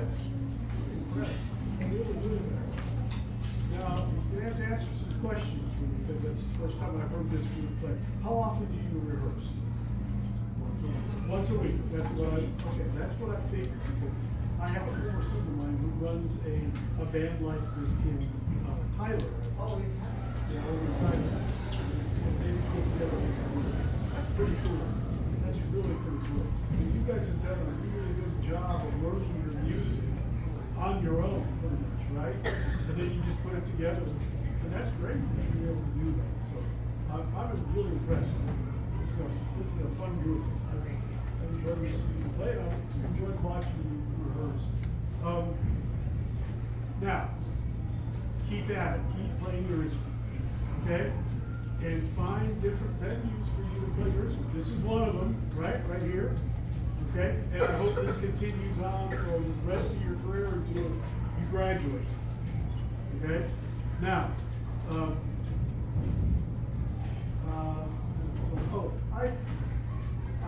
impressed. Impressed. Really, really impressed. Now, you have to answer some questions for me because that's the first time I've heard this group play. How often do you rehearse? Once a week. That's what that's what I figured. Because I have a former student of mine who runs a band like this in Tyler. Oh, Yeah, over in Tyler. And they put together this group. That's pretty cool. That's really pretty cool. And you guys have done a really good job of learning your music on your own, pretty much, right? And then you just put it together. And that's great for you to be able to do that. So I'm really impressed. This is a fun group. I enjoyed listening to play. I enjoyed watching you rehearse. Now, keep at it. Keep playing your instrument. Okay? And find different venues for you to play your instrument. This is one of them, right? Right here. Okay? And I hope this continues on for the rest of your career until you graduate. Okay? Now,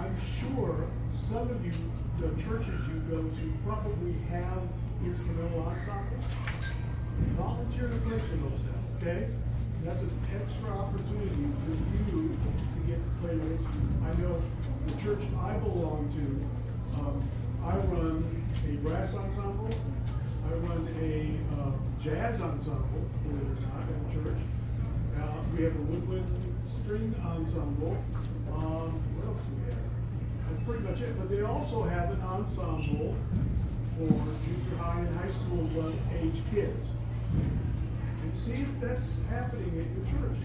I'm sure some of you, the churches you go to, probably have instrumental ensembles. Volunteer to play for those now, okay? That's an extra opportunity for you to get to play your instrument. I know the church I belong to, I run a brass ensemble, I run a jazz ensemble, believe it or not, at church. We have a woodwind string ensemble. What else do we have? That's pretty much it. But they also have an ensemble for junior high and high school age kids. And see if that's happening at your church.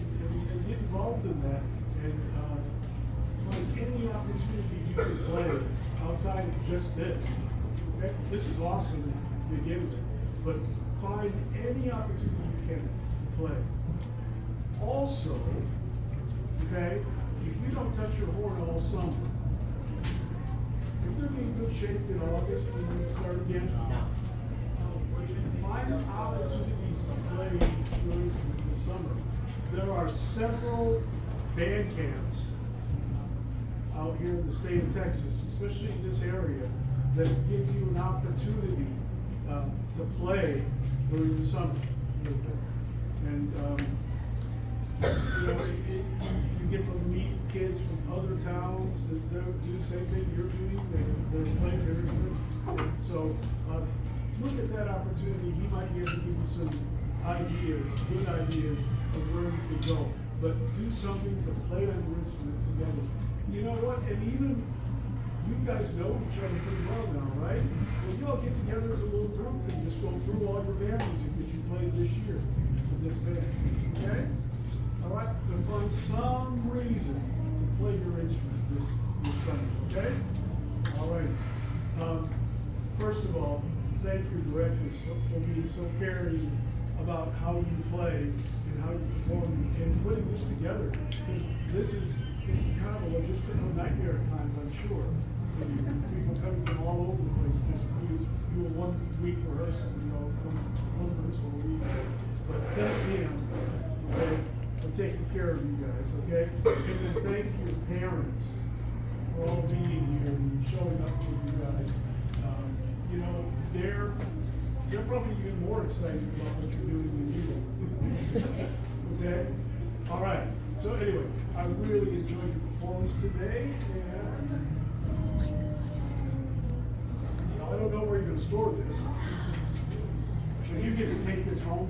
And get involved in that. And find any opportunity you can play outside of just this. Okay? This is awesome to begin with. But find any opportunity you can to play. Also, okay, if you don't touch your horn all summer, you're going to be in good shape in August when we start again. Find opportunities to play your instrument this summer. There are several band camps out here in the state of Texas, especially in this area, that gives you an opportunity to play during the summer. And you get to meet kids from other towns that do the same thing you're doing. They're playing their instruments. So look at that opportunity. He might be able to give you some ideas, good ideas of where you could go. But do something to play on your instrument together. You know what? And even you guys know each other pretty well now, right? Well, you all get together as a little group and just go through all your band music that you played this year with this band. Okay? All right? To find some reason to play your instrument this Sunday. Okay? All right. First of all, thank your directors for being so caring about how you play and how you perform and putting this together. This is kind of a logistical nightmare at times, I'm sure. People coming from all over the place, just do a 1 week rehearsal, one rehearsal a week. But thank him, okay, for taking care of you guys, okay? And then thank your parents for all being here and showing up for you guys. They're probably even more excited about what you're doing than you are. Okay? All right. So anyway, I really enjoyed your performance today. And I don't know where you're going to store this, but you get to take this home.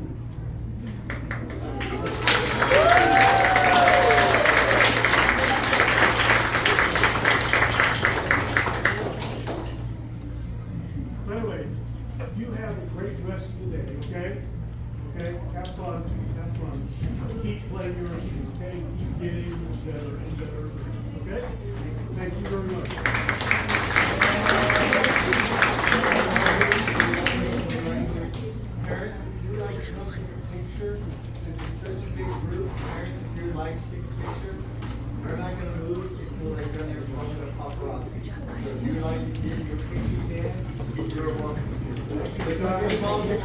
So anyway, you have a great rest of the day, okay? Okay? Have fun. Have fun. Keep playing your instrument, okay? Keep getting better and better. Okay? Thank you very much. Parents, if you like to take a picture, this is such a big group. Parents, if you'd like to take a picture, they're not going to move until they've done their moment of paparazzi. So if you'd like to get your pictures in, you're welcome to. Because I'm going to